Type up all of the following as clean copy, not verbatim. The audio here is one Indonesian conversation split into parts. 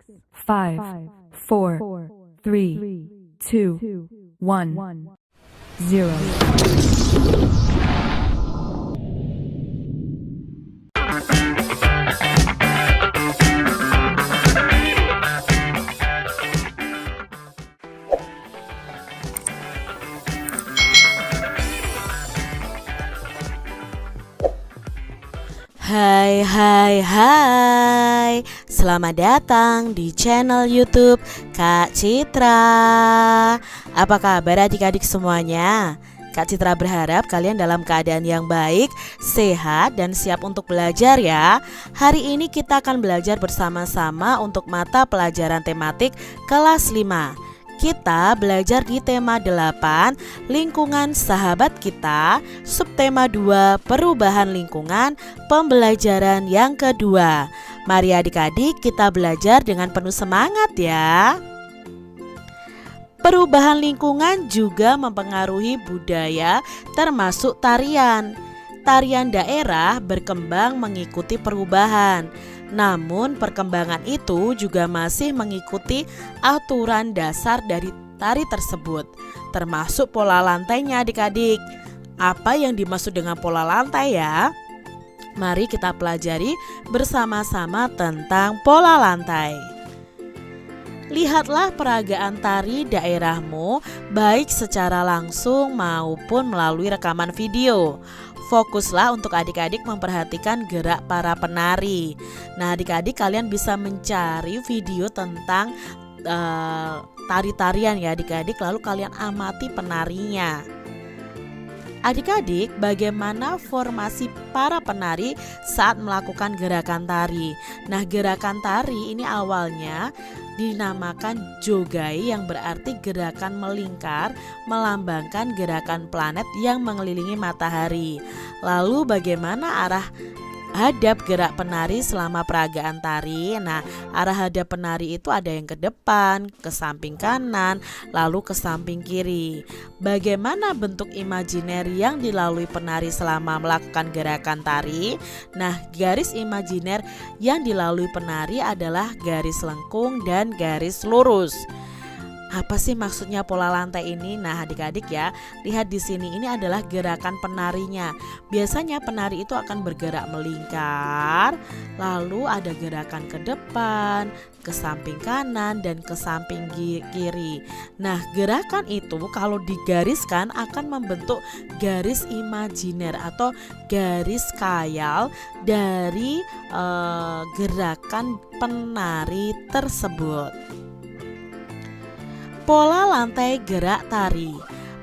5, 4, 3, 2, 1, 0. Hai, selamat datang di channel YouTube Kak Citra. Apa kabar adik-adik semuanya? Kak Citra berharap kalian dalam keadaan yang baik, sehat, dan siap untuk belajar ya. Hari ini kita akan belajar bersama-sama untuk mata pelajaran tematik kelas 5. Kita belajar di tema 8, lingkungan sahabat kita, subtema 2, perubahan lingkungan, pembelajaran yang kedua. Mari adik-adik kita belajar dengan penuh semangat ya. Perubahan lingkungan juga mempengaruhi budaya termasuk tarian. Tarian daerah berkembang mengikuti perubahan. Namun perkembangan itu juga masih mengikuti aturan dasar dari tari tersebut, termasuk pola lantainya adik-adik. Apa yang dimaksud dengan pola lantai ya? Mari kita pelajari bersama-sama tentang pola lantai. Lihatlah peragaan tari daerahmu baik secara langsung maupun melalui rekaman video. Fokuslah untuk adik-adik memperhatikan gerak para penari. Nah adik-adik kalian bisa mencari video tentang tari-tarian ya adik-adik, lalu kalian amati penarinya. Adik-adik, bagaimana formasi para penari saat melakukan gerakan tari? Nah, gerakan tari ini awalnya dinamakan jogai yang berarti gerakan melingkar, melambangkan gerakan planet yang mengelilingi matahari. Lalu bagaimana arah hadap gerak penari selama peragaan tari? Nah, arah hadap penari itu ada yang ke depan, ke samping kanan, lalu ke samping kiri. Bagaimana bentuk imajiner yang dilalui penari selama melakukan gerakan tari? Nah, garis imajiner yang dilalui penari adalah garis lengkung dan garis lurus. Apa sih maksudnya pola lantai ini? Nah, adik-adik ya, lihat di sini ini adalah gerakan penarinya. Biasanya penari itu akan bergerak melingkar, lalu ada gerakan ke depan, ke samping kanan dan ke samping kiri. Nah, gerakan itu kalau digariskan akan membentuk garis imajiner atau garis khayal dari gerakan penari tersebut. Pola lantai gerak tari.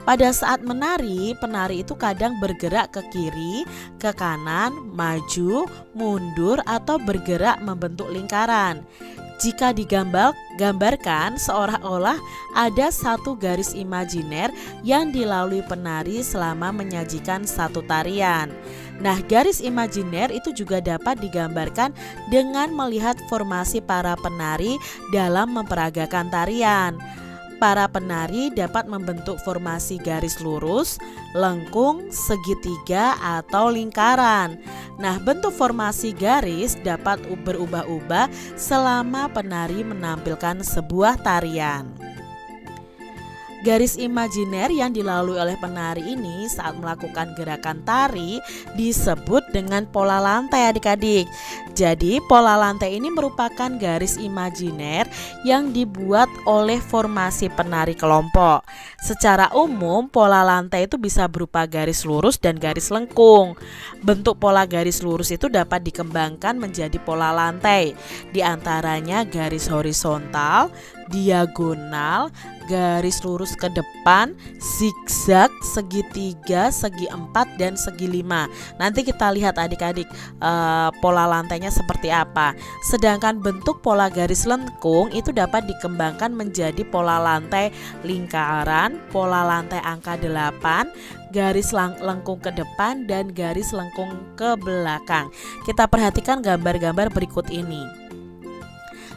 Pada saat menari, penari itu kadang bergerak ke kiri, ke kanan, maju, mundur, atau bergerak membentuk lingkaran. Jika digambarkan seolah-olah ada satu garis imajiner yang dilalui penari selama menyajikan satu tarian. Nah, garis imajiner itu juga dapat digambarkan dengan melihat formasi para penari dalam memperagakan tarian. Para penari dapat membentuk formasi garis lurus, lengkung, segitiga, atau lingkaran. Nah, bentuk formasi garis dapat berubah-ubah selama penari menampilkan sebuah tarian. Garis imajiner yang dilalui oleh penari ini saat melakukan gerakan tari disebut dengan pola lantai adik-adik. Jadi pola lantai ini merupakan garis imajiner yang dibuat oleh formasi penari kelompok. Secara umum pola lantai itu bisa berupa garis lurus dan garis lengkung. Bentuk pola garis lurus itu dapat dikembangkan menjadi pola lantai. Di antaranya garis horizontal, diagonal, garis lurus ke depan, zigzag, segitiga, segi empat, dan segi lima. Nanti kita lihat adik-adik pola lantainya seperti apa. Sedangkan bentuk pola garis lengkung itu dapat dikembangkan menjadi pola lantai lingkaran, pola lantai angka 8, garis lengkung ke depan, dan garis lengkung ke belakang. Kita perhatikan gambar-gambar berikut ini.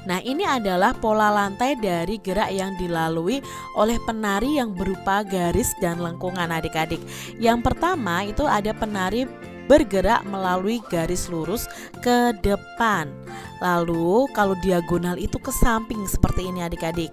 Nah, ini adalah pola lantai dari gerak yang dilalui oleh penari yang berupa garis dan lengkungan adik-adik. Yang pertama itu ada penari bergerak melalui garis lurus ke depan. Lalu kalau diagonal itu ke samping seperti ini adik-adik.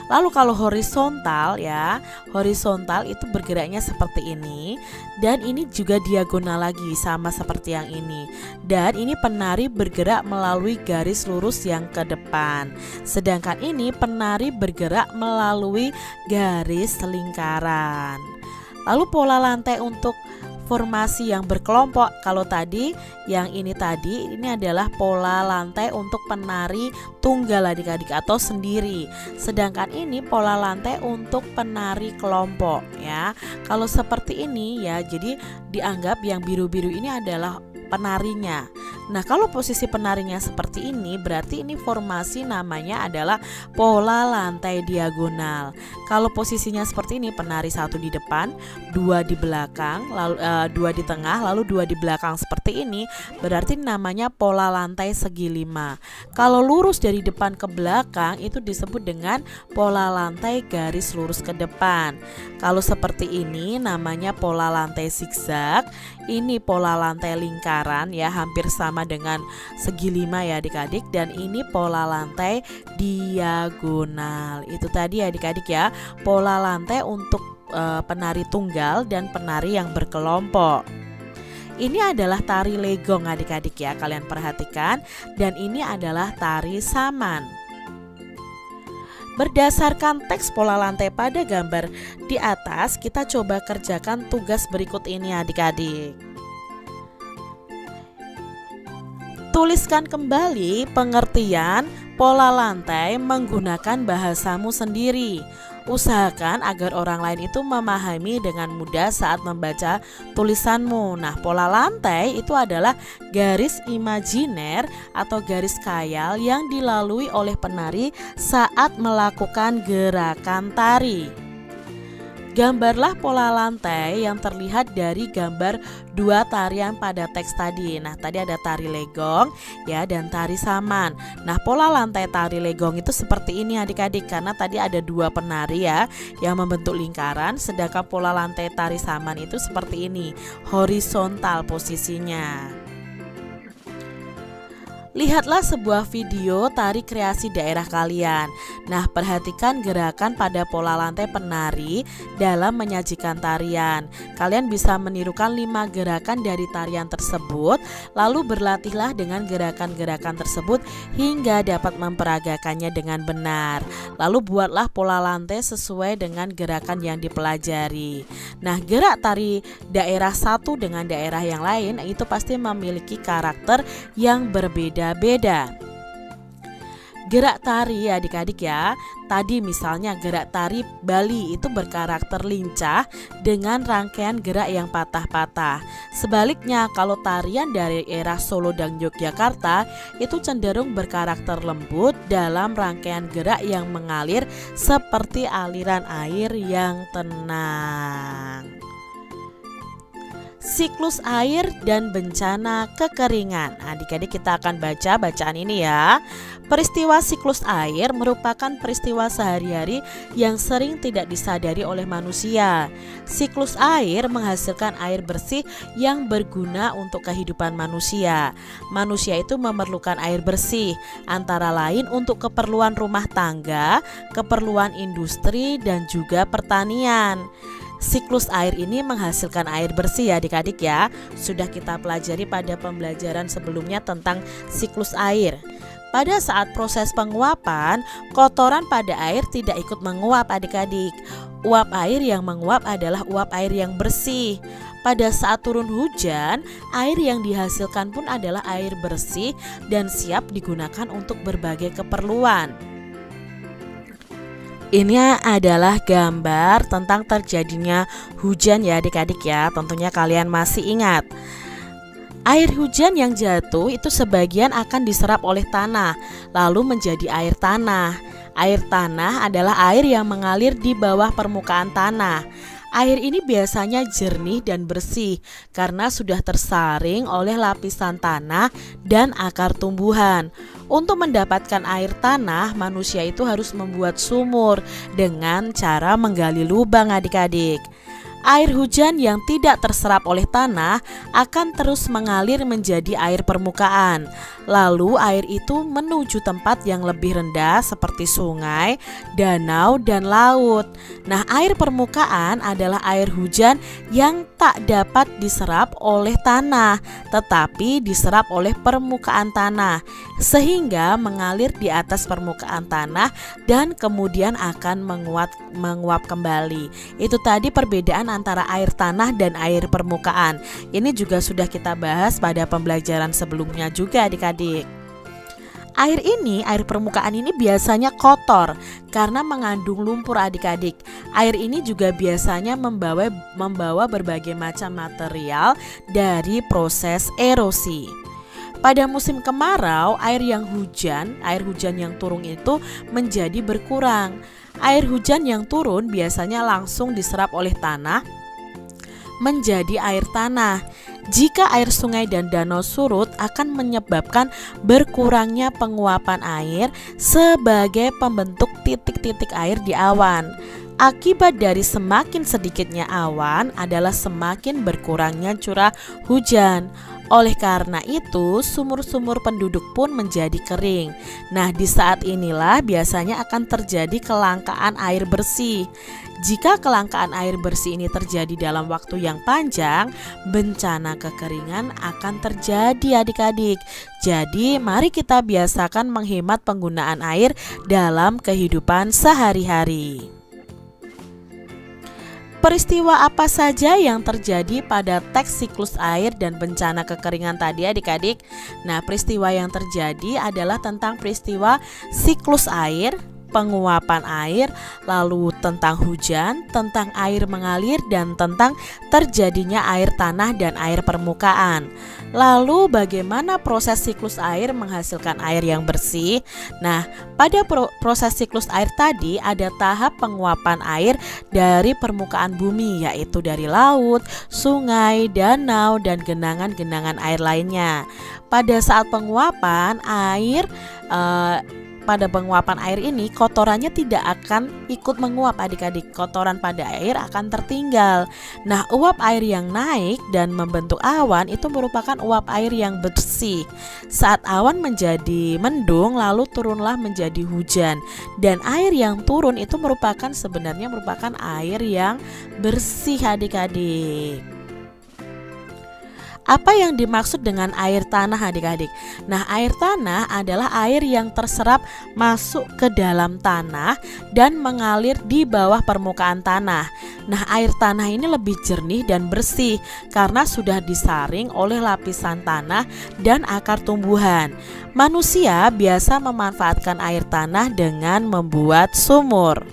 Lalu kalau horizontal ya, horizontal itu bergeraknya seperti ini. Dan ini juga diagonal lagi sama seperti yang ini. Dan ini penari bergerak melalui garis lurus yang ke depan. Sedangkan ini penari bergerak melalui garis lingkaran. Lalu pola lantai untuk formasi yang berkelompok. Kalau tadi yang ini adalah pola lantai untuk penari tunggal adik-adik atau sendiri. Sedangkan ini pola lantai untuk penari kelompok ya. Kalau seperti ini ya, jadi dianggap yang biru-biru ini adalah penarinya. Nah, kalau posisi penarinya seperti ini, berarti ini formasi namanya adalah pola lantai diagonal. Kalau posisinya seperti ini, penari satu di depan, dua di belakang, lalu dua di tengah, lalu dua di belakang seperti ini, berarti namanya pola lantai segi 5. Kalau lurus dari depan ke belakang itu disebut dengan pola lantai garis lurus ke depan. Kalau seperti ini namanya pola lantai zigzag. Ini pola lantai lingkaran ya, hampir sama dengan segi 5 ya adik-adik. Dan ini pola lantai diagonal. Itu tadi adik-adik ya, pola lantai untuk penari tunggal dan penari yang berkelompok. Ini adalah tari legong adik-adik ya, kalian perhatikan. Dan ini adalah tari saman. Berdasarkan teks pola lantai pada gambar di atas, kita coba kerjakan tugas berikut ini adik-adik. Tuliskan kembali pengertian pola lantai menggunakan bahasamu sendiri. Usahakan agar orang lain itu memahami dengan mudah saat membaca tulisanmu. Nah, pola lantai itu adalah garis imajiner atau garis khayal yang dilalui oleh penari saat melakukan gerakan tari. Gambarlah pola lantai yang terlihat dari gambar dua tarian pada teks tadi. Nah, tadi ada tari legong ya dan tari saman. Nah, pola lantai tari legong itu seperti ini adik-adik, karena tadi ada dua penari ya yang membentuk lingkaran, sedangkan pola lantai tari saman itu seperti ini, horizontal posisinya. Lihatlah sebuah video tari kreasi daerah kalian. Nah, perhatikan gerakan pada pola lantai penari dalam menyajikan tarian. Kalian bisa menirukan 5 gerakan dari tarian tersebut, lalu berlatihlah dengan gerakan-gerakan tersebut hingga dapat memperagakannya dengan benar. Lalu buatlah pola lantai sesuai dengan gerakan yang dipelajari. Nah, gerak tari daerah satu dengan daerah yang lain itu pasti memiliki karakter yang berbeda-beda. Gerak tari adik-adik ya, tadi misalnya gerak tari Bali itu berkarakter lincah dengan rangkaian gerak yang patah-patah. Sebaliknya kalau tarian dari daerah Solo dan Yogyakarta itu cenderung berkarakter lembut dalam rangkaian gerak yang mengalir seperti aliran air yang tenang. Siklus air dan bencana kekeringan. Adik-adik kita akan baca bacaan ini ya. Peristiwa siklus air merupakan peristiwa sehari-hari yang sering tidak disadari oleh manusia. Siklus air menghasilkan air bersih yang berguna untuk kehidupan manusia. Manusia itu memerlukan air bersih, antara lain untuk keperluan rumah tangga, keperluan industri, dan juga pertanian. Siklus air ini menghasilkan air bersih ya adik-adik ya. Sudah kita pelajari pada pembelajaran sebelumnya tentang siklus air. Pada saat proses penguapan, kotoran pada air tidak ikut menguap adik-adik. Uap air yang menguap adalah uap air yang bersih. Pada saat turun hujan, air yang dihasilkan pun adalah air bersih dan siap digunakan untuk berbagai keperluan. Ini adalah gambar tentang terjadinya hujan ya adik-adik ya. Tentunya kalian masih ingat. Air hujan yang jatuh itu sebagian akan diserap oleh tanah, lalu menjadi air tanah. Air tanah adalah air yang mengalir di bawah permukaan tanah. Air ini biasanya jernih dan bersih karena sudah tersaring oleh lapisan tanah dan akar tumbuhan. Untuk mendapatkan air tanah, manusia itu harus membuat sumur dengan cara menggali lubang adik-adik. Air hujan yang tidak terserap oleh tanah akan terus mengalir menjadi air permukaan. Lalu air itu menuju tempat yang lebih rendah seperti sungai, danau, dan laut. Nah, air permukaan adalah air hujan yang tak dapat diserap oleh tanah, tetapi diserap oleh permukaan tanah, sehingga mengalir di atas permukaan tanah dan kemudian akan menguap kembali. Itu tadi perbedaan antara air tanah dan air permukaan. Ini juga sudah kita bahas pada pembelajaran sebelumnya juga adik-adik. Air permukaan ini biasanya kotor karena mengandung lumpur adik-adik. Air ini juga biasanya membawa berbagai macam material dari proses erosi. Pada musim kemarau, air hujan yang turun itu menjadi berkurang. Air hujan yang turun biasanya langsung diserap oleh tanah menjadi air tanah. Jika air sungai dan danau surut akan menyebabkan berkurangnya penguapan air sebagai pembentuk titik-titik air di awan. Akibat dari semakin sedikitnya awan adalah semakin berkurangnya curah hujan. Oleh karena itu, sumur-sumur penduduk pun menjadi kering. Nah, di saat inilah biasanya akan terjadi kelangkaan air bersih. Jika kelangkaan air bersih ini terjadi dalam waktu yang panjang, bencana kekeringan akan terjadi adik-adik. Jadi, mari kita biasakan menghemat penggunaan air dalam kehidupan sehari-hari. Peristiwa apa saja yang terjadi pada teks siklus air dan bencana kekeringan tadi adik-adik? Nah, peristiwa yang terjadi adalah tentang peristiwa siklus air, penguapan air, lalu tentang hujan, tentang air mengalir, dan tentang terjadinya air tanah dan air permukaan. Lalu bagaimana proses siklus air menghasilkan air yang bersih? Nah, pada proses siklus air tadi ada tahap penguapan air dari permukaan bumi, yaitu dari laut, sungai, danau, dan genangan-genangan air lainnya. Pada saat penguapan air pada penguapan air ini kotorannya tidak akan ikut menguap adik-adik. Kotoran pada air akan tertinggal. Nah, uap air yang naik dan membentuk awan itu merupakan uap air yang bersih. Saat awan menjadi mendung lalu turunlah menjadi hujan. Dan air yang turun itu sebenarnya merupakan air yang bersih adik-adik. Apa yang dimaksud dengan air tanah adik-adik? Nah, air tanah adalah air yang terserap masuk ke dalam tanah dan mengalir di bawah permukaan tanah. Nah, air tanah ini lebih jernih dan bersih karena sudah disaring oleh lapisan tanah dan akar tumbuhan. Manusia biasa memanfaatkan air tanah dengan membuat sumur.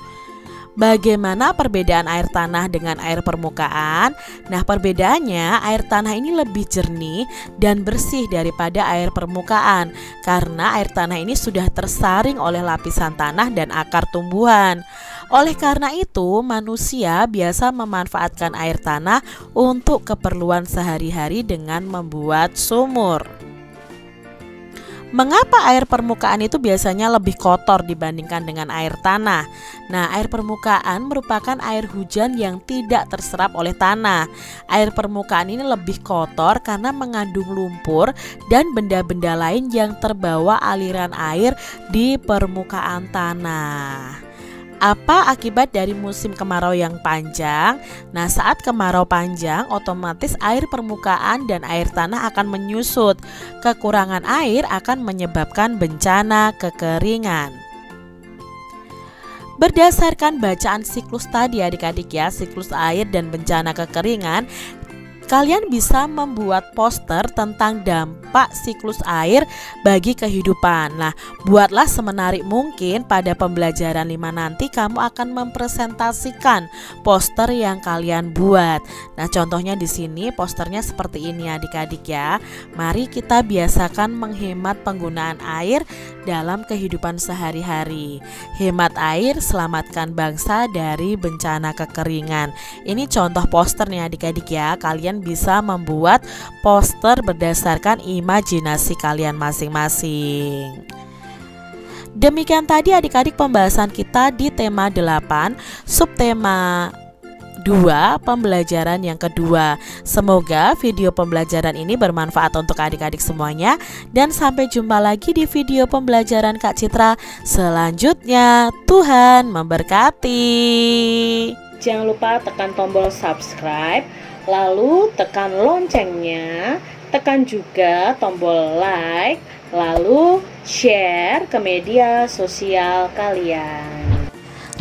Bagaimana perbedaan air tanah dengan air permukaan? Nah, perbedaannya air tanah ini lebih jernih dan bersih daripada air permukaan karena air tanah ini sudah tersaring oleh lapisan tanah dan akar tumbuhan. Oleh karena itu, manusia biasa memanfaatkan air tanah untuk keperluan sehari-hari dengan membuat sumur. Mengapa air permukaan itu biasanya lebih kotor dibandingkan dengan air tanah? Nah, air permukaan merupakan air hujan yang tidak terserap oleh tanah. Air permukaan ini lebih kotor karena mengandung lumpur dan benda-benda lain yang terbawa aliran air di permukaan tanah. Apa akibat dari musim kemarau yang panjang? Nah, saat kemarau panjang, otomatis air permukaan dan air tanah akan menyusut. Kekurangan air akan menyebabkan bencana kekeringan. Berdasarkan bacaan siklus tadi adik-adik ya, siklus air dan bencana kekeringan, kalian bisa membuat poster tentang dampak siklus air bagi kehidupan. Nah, buatlah semenarik mungkin pada pembelajaran 5 nanti kamu akan mempresentasikan poster yang kalian buat. Nah, contohnya di sini posternya seperti ini adik-adik ya. Mari kita biasakan menghemat penggunaan air dalam kehidupan sehari-hari. Hemat air, selamatkan bangsa dari bencana kekeringan. Ini contoh poster nih adik-adik ya. Kalian bisa membuat poster berdasarkan imajinasi kalian masing-masing. Demikian tadi adik-adik pembahasan kita di tema 8, subtema 2 pembelajaran yang kedua. Semoga video pembelajaran ini bermanfaat untuk adik-adik semuanya, dan sampai jumpa lagi di video pembelajaran Kak Citra selanjutnya. Tuhan memberkati. Jangan lupa tekan tombol subscribe, lalu tekan loncengnya, tekan juga tombol like, lalu share ke media sosial kalian.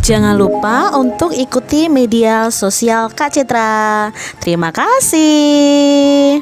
Jangan lupa untuk ikuti media sosial Kak Citra. Terima kasih.